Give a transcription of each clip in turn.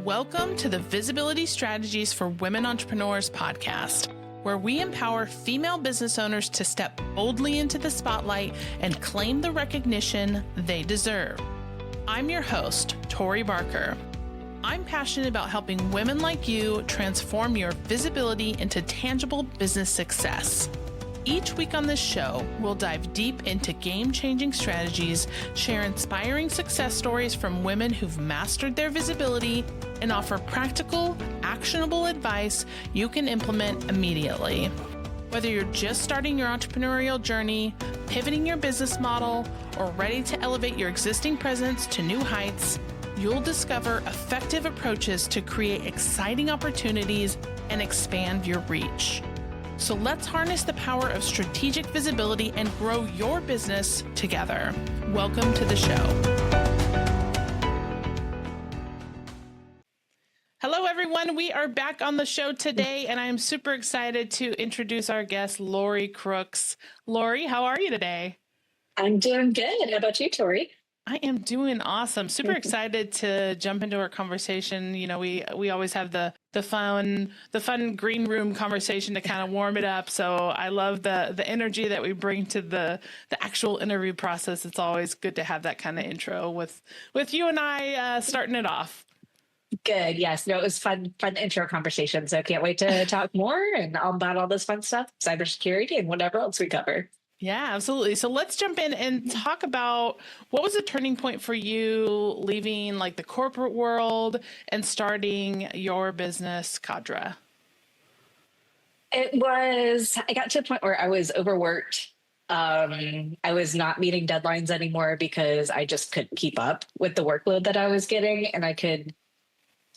Welcome to the Visibility Strategies for Women Entrepreneurs podcast, where we empower female business owners to step boldly into the spotlight and claim the recognition they deserve. I'm your host, Tori Barker. I'm passionate about helping women like you transform your visibility into tangible business success. Each week on this show, we'll dive deep into game-changing strategies, share inspiring success stories from women who've mastered their visibility, and offer practical, actionable advice you can implement immediately. Whether you're just starting your entrepreneurial journey, pivoting your business model, or ready to elevate your existing presence to new heights, you'll discover effective approaches to create exciting opportunities and expand your reach. So let's harness the power of strategic visibility and grow your business together. Welcome to the show. Hello, everyone. We are back on the show today, and I am super excited to introduce our guest, Lori Crooks. Lori, how are you today? I'm doing good. How about you, Tori? I am doing awesome. Super excited to jump into our conversation. You know, we always have the fun green room conversation to kind of warm it up. So I love the energy that we bring to the actual interview process. It's always good to have that kind of intro with you and I starting it off. Good. Yes. No, it was fun intro conversation. So I can't wait to talk more and all about all this fun stuff, cybersecurity and whatever else we cover. Yeah, absolutely. So let's jump in and talk about what was the turning point for you leaving like the corporate world and starting your business, Cadra? I got to a point where I was overworked. I was not meeting deadlines anymore because I just couldn't keep up with the workload that I was getting, and I could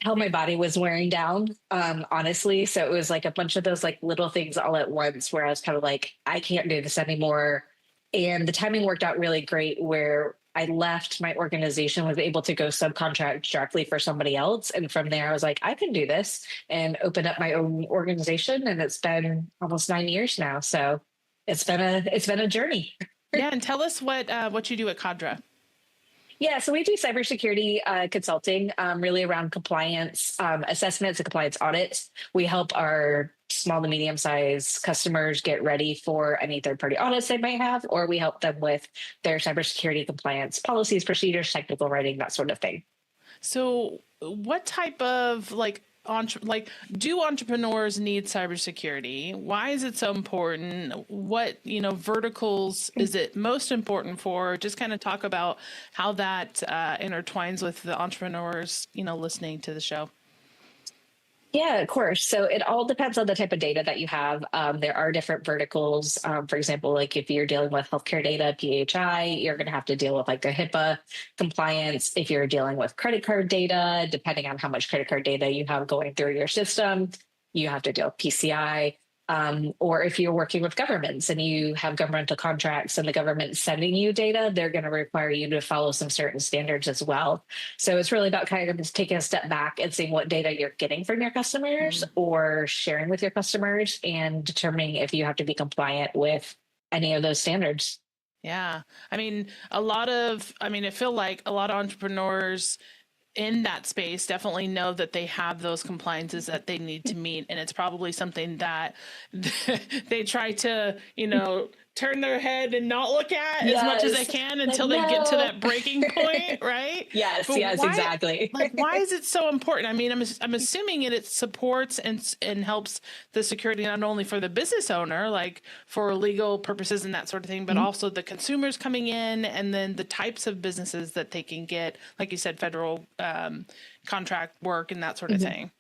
tell my body was wearing down, honestly. So it was like a bunch of those like little things all at once where I was kind of like, I can't do this anymore. And the timing worked out really great where I left my organization, was able to go subcontract directly for somebody else. And from there, I was like, I can do this and open up my own organization. And it's been almost 9 years now. So it's been a journey. Yeah. And tell us what you do at Cadra. Yeah, so we do cybersecurity consulting, really around compliance assessments and compliance audits. We help our small to medium-sized customers get ready for any third-party audits they might have, or we help them with their cybersecurity compliance policies, procedures, technical writing, that sort of thing. So what type of do entrepreneurs need cybersecurity? Why is it so important? What, verticals is it most important for? Just kind of talk about how that intertwines with the entrepreneurs, listening to the show. Yeah, of course. So it all depends on the type of data that you have. There are different verticals. For example, like if you're dealing with healthcare data, PHI, you're going to have to deal with like the HIPAA compliance. If you're dealing with credit card data, depending on how much credit card data you have going through your system, you have to deal with PCI. Or if you're working with governments and you have governmental contracts and the government's sending you data, they're going to require you to follow some certain standards as well. So it's really about kind of just taking a step back and seeing what data you're getting from your customers or sharing with your customers and determining if you have to be compliant with any of those standards. Yeah. I feel like a lot of entrepreneurs in that space definitely know that they have those compliances that they need to meet. And it's probably something that they try to, turn their head and not look at as much as they can until they get to that breaking point, right? Yes, exactly. Why is it so important? I mean, I'm assuming it supports and helps the security not only for the business owner, like for legal purposes and that sort of thing, but also the consumers coming in and then the types of businesses that they can get, like you said, federal contract work and that sort of thing.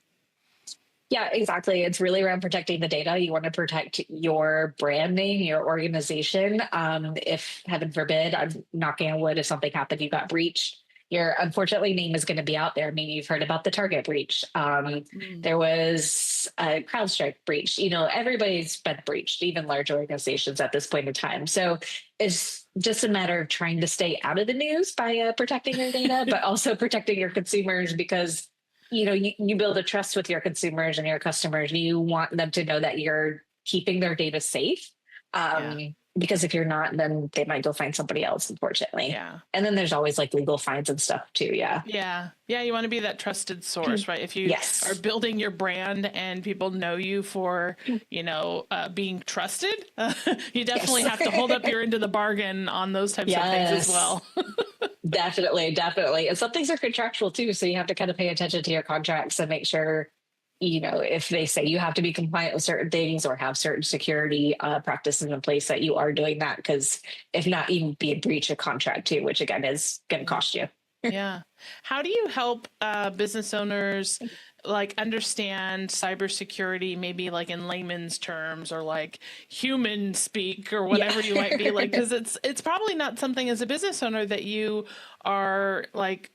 Yeah, exactly. It's really around protecting the data. You want to protect your brand name, your organization. If heaven forbid, I'm knocking on wood, if something happened, you got breached, your unfortunately name is going to be out there. Maybe you've heard about the Target breach. There was a CrowdStrike breach. Everybody's been breached, even large organizations at this point in time. So it's just a matter of trying to stay out of the news by protecting your data, but also protecting your consumers because you build a trust with your consumers and your customers. You want them to know that you're keeping their data safe. Because if you're not, then they might go find somebody else, unfortunately. Yeah. And then there's always like legal fines and stuff too. Yeah. Yeah. Yeah. You want to be that trusted source, right? If you Yes. are building your brand and people know you for, being trusted, you definitely have to hold up your end of the bargain on those types of things as well. Definitely. And some things are contractual too. So you have to kind of pay attention to your contracts and make sure, if they say you have to be compliant with certain things or have certain security practices in place, that you are doing that. Because if not, you can be in breach of contract too, which again is going to cost you. Yeah. How do you help business owners like understand cybersecurity, maybe like in layman's terms or like human speak or whatever you might be like? Because it's probably not something as a business owner that you are like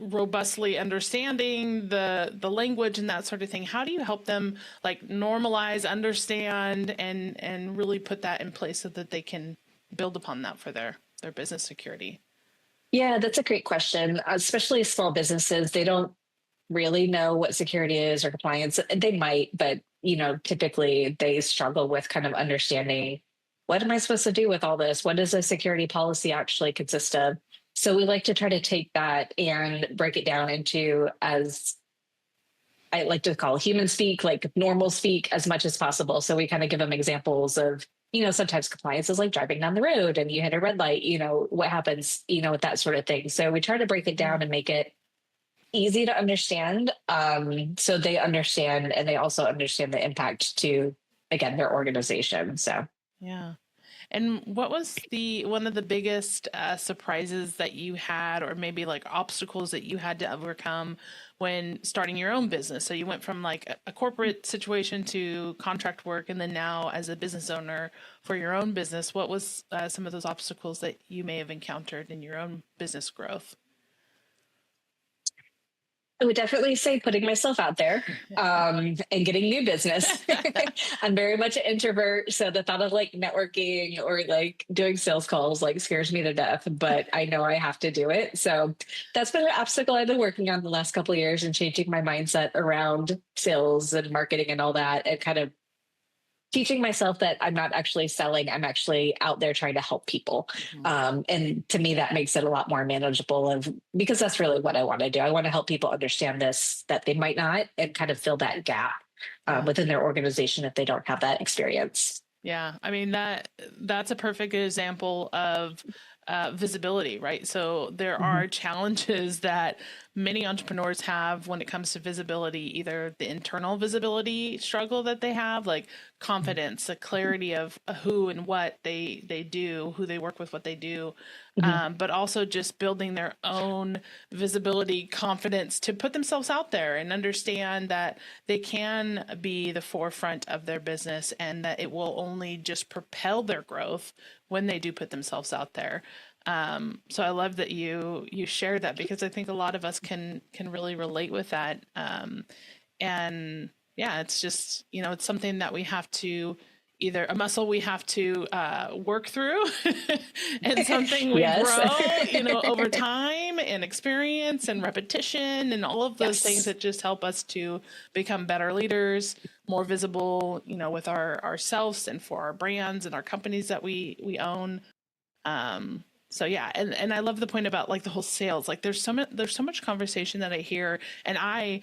robustly understanding the language and that sort of thing. How do you help them like normalize, understand, and really put that in place so that they can build upon that for their business security? Yeah, that's a great question. Especially small businesses, they don't really know what security is or compliance. They might, but typically they struggle with kind of understanding, what am I supposed to do with all this? What does a security policy actually consist of? So we like to try to take that and break it down into, as I like to call human speak, like normal speak, as much as possible. So we kind of give them examples of, sometimes compliance is like driving down the road and you hit a red light, what happens, with that sort of thing. So we try to break it down and make it easy to understand, so they understand, and they also understand the impact to, again, their organization. So yeah. And what was one of the biggest surprises that you had, or maybe like obstacles that you had to overcome when starting your own business? So you went from like a corporate situation to contract work, and then now as a business owner for your own business. What was some of those obstacles that you may have encountered in your own business growth? I would definitely say putting myself out there, and getting new business. I'm very much an introvert, so the thought of like networking or like doing sales calls like scares me to death, but I know I have to do it. So that's been an obstacle I've been working on the last couple of years, and changing my mindset around sales and marketing and all that, and kind of teaching myself that I'm not actually selling, I'm actually out there trying to help people. And to me, that makes it a lot more manageable, because that's really what I want to do. I want to help people understand this, that they might not, and kind of fill that gap within their organization if they don't have that experience. Yeah. I mean, that's a perfect example of visibility, right? So there are challenges that many entrepreneurs have when it comes to visibility, either the internal visibility struggle that they have, like confidence, the clarity of who and what they do, who they work with, what they do, but also just building their own visibility, confidence to put themselves out there and understand that they can be the forefront of their business, and that it will only just propel their growth when they do put themselves out there. So I love that you shared that, because I think a lot of us can really relate with that. And yeah, it's just, it's something that we have to, either a muscle we have to work through and something we grow, over time and experience and repetition and all of those things that just help us to become better leaders, more visible, with ourselves and for our brands and our companies that we own. So yeah, and I love the point about like the whole sales. Like there's so much conversation that I hear, and I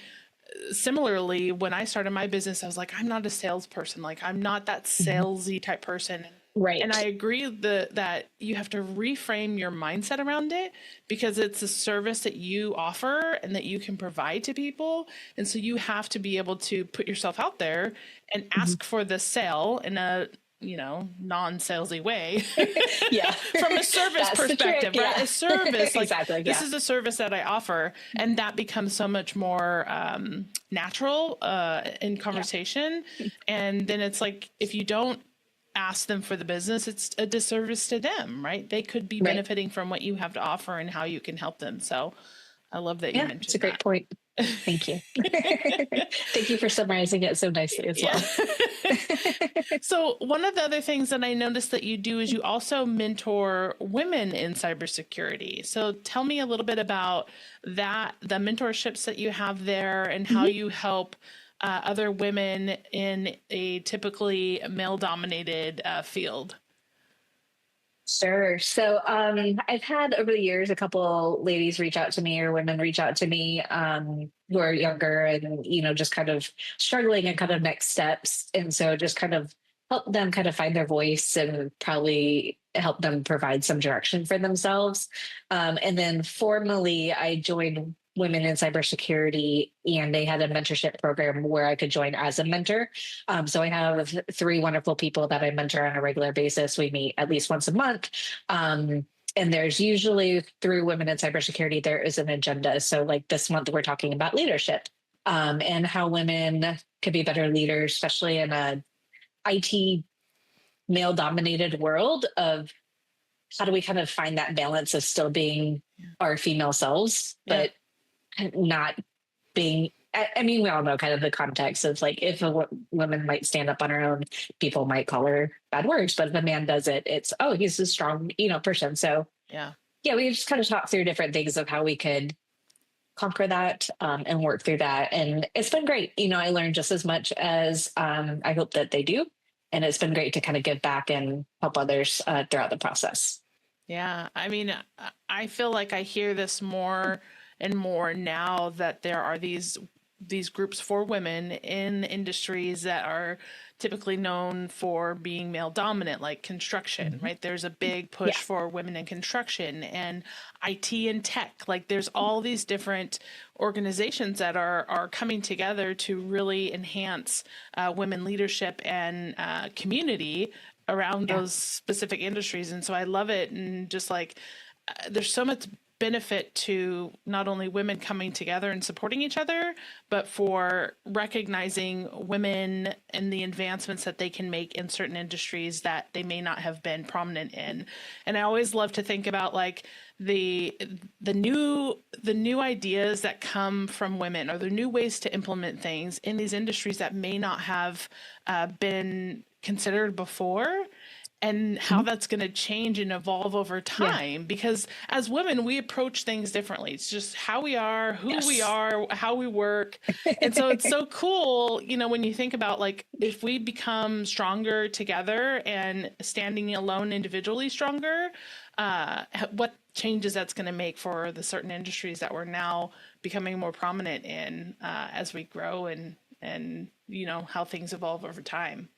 similarly, when I started my business, I was like, I'm not a salesperson. Like I'm not that salesy type person. Right. And I agree that you have to reframe your mindset around it, because it's a service that you offer and that you can provide to people. And so you have to be able to put yourself out there and ask for the sale in a non-salesy way. From a service perspective, right? A service, like exactly, this is a service that I offer, and that becomes so much more natural in conversation. And then it's like, if you don't ask them for the business, it's a disservice to them, right? They could be benefiting from what you have to offer and how you can help them. So I love that you mentioned it's a great point. Thank you. Thank you for summarizing it so nicely as well. So one of the other things that I noticed that you do is you also mentor women in cybersecurity. So tell me a little bit about that, the mentorships that you have there, and how you help other women in a typically male-dominated field. Sure. So I've had over the years a couple ladies reach out to me or women reach out to me who are younger and, just kind of struggling and kind of next steps. And so just kind of help them kind of find their voice and probably help them provide some direction for themselves. And then formally, I joined Women in Cybersecurity, and they had a mentorship program where I could join as a mentor. So I have three wonderful people that I mentor on a regular basis. We meet at least once a month. And there's usually through Women in Cybersecurity, there is an agenda. So like this month, we're talking about leadership and how women could be better leaders, especially in a IT male dominated world of how do we kind of find that balance of still being our female selves, but not being, I mean, we all know kind of the context of like if a woman might stand up on her own, people might call her bad words, but if a man does it, it's, oh, he's a strong, person. So yeah, we just kind of talk through different things of how we could conquer that and work through that. And it's been great. I learned just as much as I hope that they do. And it's been great to kind of give back and help others throughout the process. Yeah. I mean, I feel like I hear this more and more now that there are these groups for women in industries that are typically known for being male dominant, like construction, right? There's a big push for women in construction and IT and tech. Like there's all these different organizations that are coming together to really enhance women leadership and community around those specific industries. And so I love it. And just like, there's so much benefit to not only women coming together and supporting each other, but for recognizing women and the advancements that they can make in certain industries that they may not have been prominent in. And I always love to think about like the new ideas that come from women, or the new ways to implement things in these industries that may not have been considered before, and how that's going to change and evolve over time. Because as women, we approach things differently. It's just how we are, who we are, how we work. And so it's so cool, when you think about like, if we become stronger together and standing alone individually stronger, what changes that's going to make for the certain industries that we're now becoming more prominent in as we grow and how things evolve over time.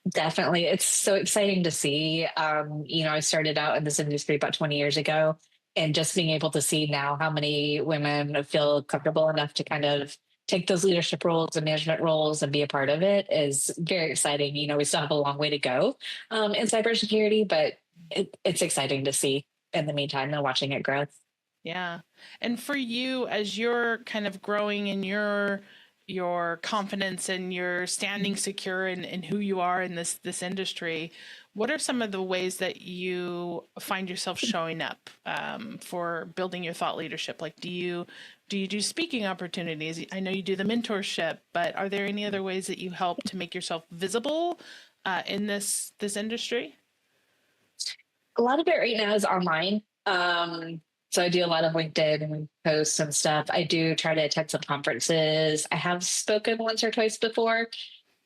Definitely. It's so exciting to see. I started out in this industry about 20 years ago, and just being able to see now how many women feel comfortable enough to kind of take those leadership roles and management roles and be a part of it is very exciting. We still have a long way to go in cybersecurity, but it's exciting to see in the meantime and watching it grow. Yeah. And for you, as you're kind of growing in your confidence and you're standing secure in who you are in this industry, what are some of the ways that you find yourself showing up for building your thought leadership? Like, do you do speaking opportunities? I know you do the mentorship, but are there any other ways that you help to make yourself visible in this industry? A lot of it right now is online. So I do a lot of LinkedIn posts and stuff. I do try to attend some conferences. I have spoken once or twice before.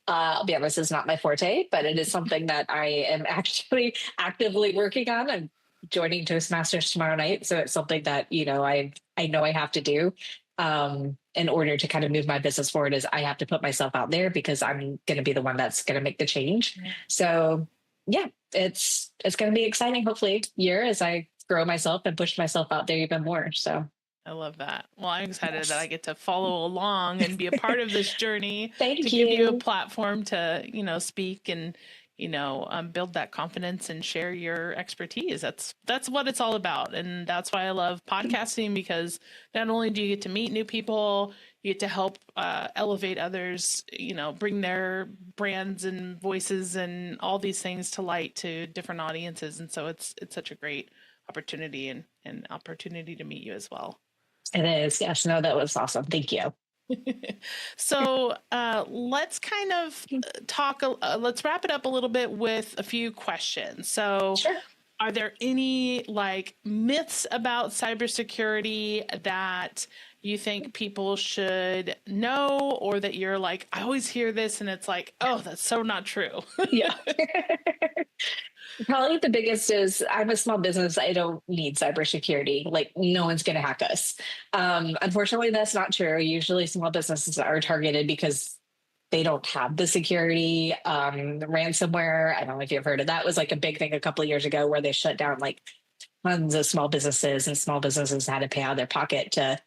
I'll be honest, it's not my forte, but it is something that I am actually actively working on. I'm joining Toastmasters tomorrow night. So it's something that, I know I have to do in order to kind of move my business forward. Is I have to put myself out there because I'm going to be the one that's going to make the change. So yeah, it's going to be exciting, hopefully, year as I grow myself and push myself out there even more. So I love that. Well, I'm excited that I get to follow along and be a part of this journey. Thank to you. Give you a platform to, speak and, build that confidence and share your expertise. That's what it's all about. And that's why I love podcasting, because not only do you get to meet new people, you get to help elevate others, bring their brands and voices and all these things to light to different audiences. And so it's such a great opportunity and opportunity to meet you as well. It is. Yes. No, that was awesome. Thank you. So let's kind of talk, let's wrap it up a little bit with a few questions. So sure. Are there any like myths about cybersecurity that you think people should know, or that you're like, I always hear this and it's like, oh, that's so not true? Yeah. Probably the biggest is I'm a small business. I don't need cybersecurity. Like no one's going to hack us. Unfortunately, that's not true. Usually small businesses are targeted because they don't have the security. Ransomware, I don't know if you've heard of that, was like a big thing a couple of years ago where they shut down like tons of small businesses, and small businesses had to pay out of their pocket to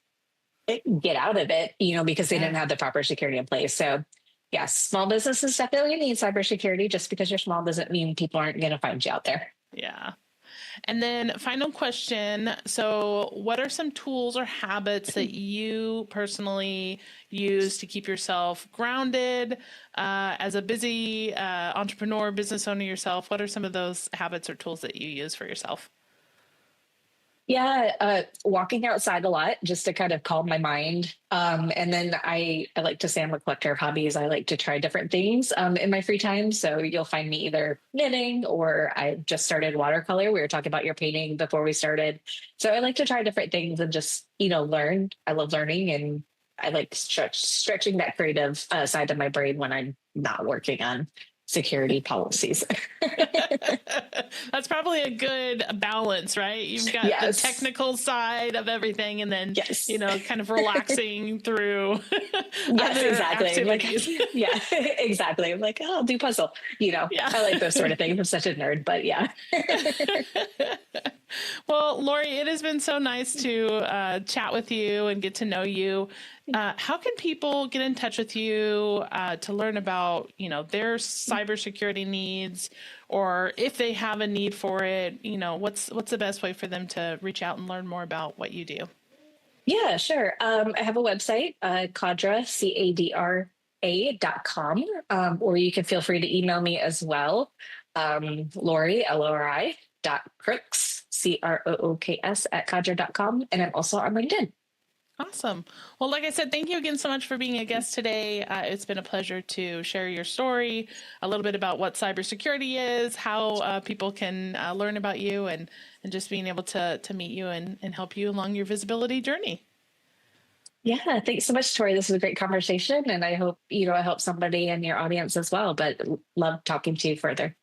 get out of it, because they didn't Yeah. have the proper security in place. So yes, small businesses definitely need cybersecurity. Just because you're small doesn't mean people aren't going to find you out there. Yeah. And then final question. So what are some tools or habits that you personally use to keep yourself grounded as a busy entrepreneur, business owner yourself? What are some of those habits or tools that you use for yourself? Yeah, walking outside a lot just to kind of calm my mind. And then I like to say I'm a collector of hobbies. I like to try different things in my free time. So you'll find me either knitting, or I just started watercolor. We were talking about your painting before we started. So I like to try different things and just, learn. I love learning, and I like stretching that creative side of my brain when I'm not working on security policies. That's probably a good balance, right? You've got the Yes. technical side of everything and then, Yes. kind of relaxing through Yes, other exactly. Like, activities. yeah, exactly. I'm like, oh, I'll do puzzle. Yeah. I like those sort of things. I'm such a nerd, but yeah. Well, Lori, it has been so nice to chat with you and get to know you. How can people get in touch with you to learn about, their cybersecurity needs, or if they have a need for it? What's the best way for them to reach out and learn more about what you do? Yeah, sure. I have a website, Cadra, CADRA.com, or you can feel free to email me as well. Lori, Lori, Crooks, Crooks at Cadra.com. And I'm also on LinkedIn. Awesome. Well, like I said, thank you again so much for being a guest today. It's been a pleasure to share your story, a little bit about what cybersecurity is, how people can learn about you, and just being able to meet you and help you along your visibility journey. Yeah, thanks so much, Tori. This was a great conversation, and I hope, I help somebody in your audience as well, but love talking to you further.